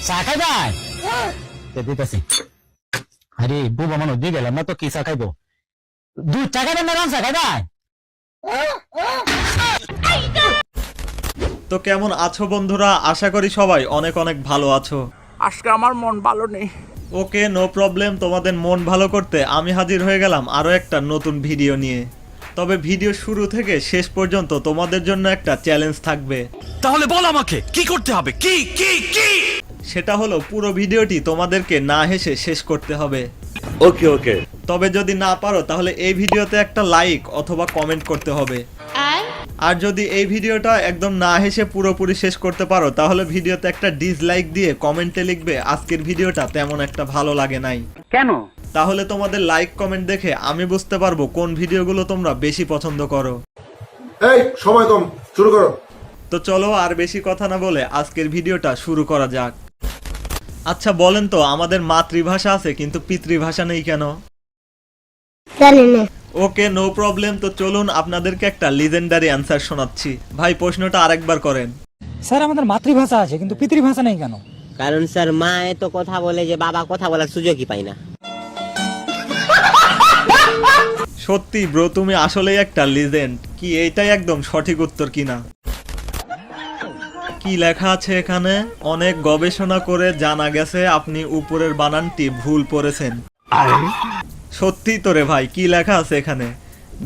চা খাইবাই দিতেছি। আরে বুবা মানুষ দিয়ে গেলাম না তো কি চা খাইবো? দুধ চা খাইবেন না চা খাইবাই? তো কেমন আছো বন্ধুরা? আশা করি সবাই অনেক অনেক ভালো আছো। আজকে আমার মন ভালো নেই। ওকে, নো প্রবলেম। তোমাদের মন ভালো করতে আমি হাজির হয়ে গেলাম আরো একটা নতুন ভিডিও নিয়ে। তবে ভিডিও শুরু থেকে শেষ পর্যন্ত তোমাদের জন্য একটা চ্যালেঞ্জ থাকবে। তাহলে বল আমাকে কি করতে হবে? কি কি কি? সেটা হলো পুরো ভিডিওটি তোমাদেরকে না হেসে শেষ করতে হবে। ওকে ওকে। তবে যদি না পারো তাহলে এই ভিডিওতে একটা লাইক অথবা কমেন্ট করতে হবে। আর যদি এই ভিডিওটা একদম না হেসে পুরোপুরি শেষ করতে পারো তাহলে ভিডিওতে একটা ডিসলাইক দিয়ে কমেন্টে লিখবে আজকের ভিডিওটা তেমন একটা ভালো লাগে নাই। কেন? তাহলে তোমাদের লাইক কমেন্ট দেখে আমি বুঝতে পারবো কোন ভিডিওগুলো তোমরা বেশি পছন্দ করো। এই সময় কম, শুরু করো। তো চলো আর বেশি কথা না বলে আজকের ভিডিওটা শুরু করা যাক। আচ্ছা বলেন তো, আমাদের মাতৃভাষা আছে কিন্তু পিতৃভাষা নেই কেন? জানি না। ওকে, নো প্রবলেম। তো চলুন আপনাদেরকে একটা লিজেন্ডারি অ্যান্সার শোনাচ্ছি। ভাই প্রশ্নটা আরেকবার করেন। স্যার আমাদের মাতৃভাষা আছে কিন্তু পিতৃভাষা নেই কেন? কারণ স্যার মা এত কথা বলে যে বাবা কথা বলার সুযোগই পায় না। সত্যি ব্রো, তুমি আসলেই একটা লিজেন্ড। কি এইটাই একদম সঠিক উত্তর কিনা? কি লেখা আছে এখানে? অনেক গবেষণা করে জানা গেছে আপনি উপরের বানানটি ভুল পড়েছেন। সত্যি তো রে ভাই, কি লেখা আছে এখানে?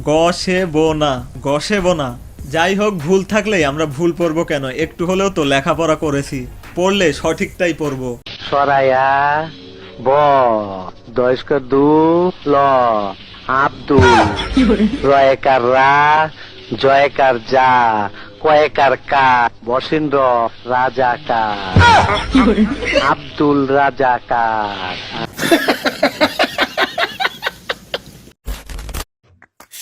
গসে বোনা, গসে বোনা। যাই হোক, ভুল থাকলেই আমরা ভুল পড়বো কেন? একটু হলেও তো লেখাপড়া করেছি, পড়লে সঠিকটাই পড়বো। সরায়া ব দয়স্কর দু ল আব্দুল রয়কার রা জয়কার যা কয়েকার কা বসিন্দ্র রাজাকার আব্দুল রাজাকার।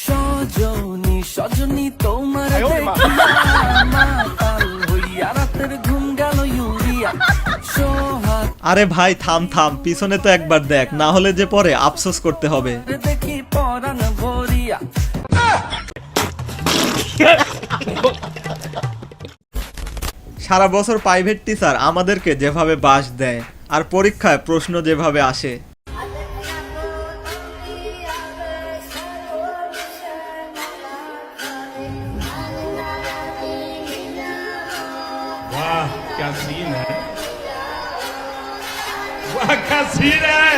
সজনী সজনী তোমার হইয়া রাতের ঘুম গেল ইউরিয়া সোহাগ আরে ভাই থাম থাম, পিছনে তো একবার দেখ, না হলে যে পরে আফসোস করতে হবে। দেখি পরান ভরিয়া। সারা বছর প্রাইভেট টিচার আমাদেরকে যেভাবে বাস দেয় আর পরীক্ষায় প্রশ্ন যেভাবে আসে, क्या सीन है? वाह क्या सीन है?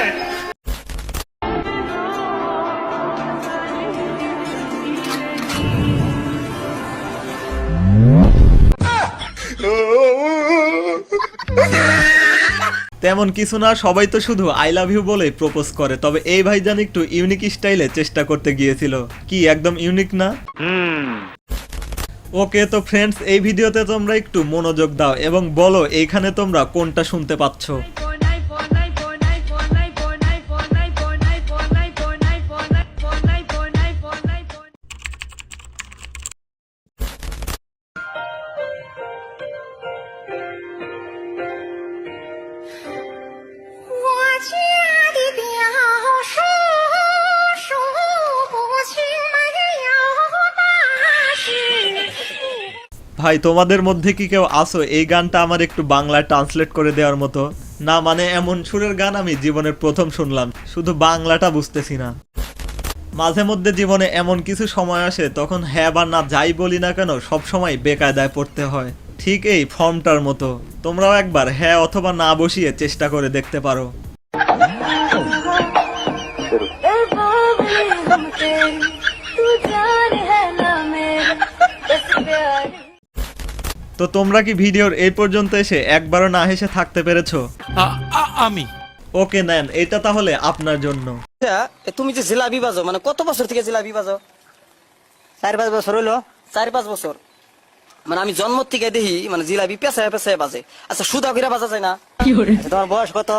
তেমন কিছু না, সবাই তো শুধু আই লাভ ইউ বলেই প্রপোজ করে। তবে এই ভাইজান একটু ইউনিক স্টাইলে চেষ্টা করতে গিয়েছিল। কি একদম ইউনিক না? ওকে, তো ফ্রেন্ডস এই ভিডিওতে তোমরা একটু মনোযোগ দাও এবং বলো এইখানে তোমরা কোনটা শুনতে পাচ্ছ। ভাই তোমাদের মধ্যে কি কেউ আসো এই গানটা আমার একটু বাংলায় ট্রান্সলেট করে দেওয়ার মতো? না মানে এমন সুরের গান আমি জীবনের প্রথম শুনলাম, শুধু বাংলাটা বুঝতেছি না। মাঝে মধ্যে জীবনে এমন কিছু সময় আসে তখন হ্যাঁ বা না যাই বলি না কেন সব সময় বেকায়দায় পড়তে হয়। ঠিক এই ফর্মটার মতো তোমরাও একবার হ্যাঁ অথবা না বসিয়ে চেষ্টা করে দেখতে পারো। তো তোমরা কি ভিডিওর এই পর্যন্ত এসে একবারও না হেসে থাকতে পেরেছো? আমি ওকে নেন, এটা তাহলে আপনার জন্য। তুমি যে জিলাপি বাজো, মানে কত বছর থেকে জিলাপি বাজো? 4-5 বছর হইলো। 4-5 বছর মানে আমি জন্ম থেকে দেখি মানে জিলাপি পেছায় পেছায় বাজে। আচ্ছা সুদা করে বাজা যায় না? আচ্ছা, তোমার বয়স কত?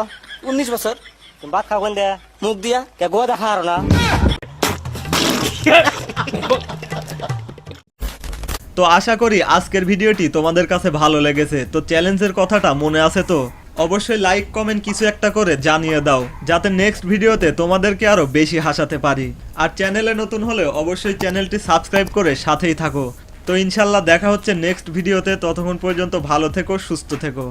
19 বছর। তুমি ভাত খাও কোন দেয়া? মুখ দিয়া কে গো দেখা আর না? তো আশা করি আজকের ভিডিওটি তোমাদের কাছে ভালো লেগেছে। তো চ্যালেঞ্জের কথাটা মনে আছে তো? অবশ্যই লাইক কমেন্ট কিছু একটা করে জানিয়ে দাও যাতে নেক্সট ভিডিওতে তোমাদেরকে আরো বেশি হাসাতে পারি। আর চ্যানেলে নতুন হলে অবশ্যই চ্যানেলটি সাবস্ক্রাইব করে সাথেই থাকো। তো ইনশাল্লাহ দেখা হচ্ছে নেক্সট ভিডিওতে। ততক্ষণ পর্যন্ত ভালো থেকো, সুস্থ থেকো।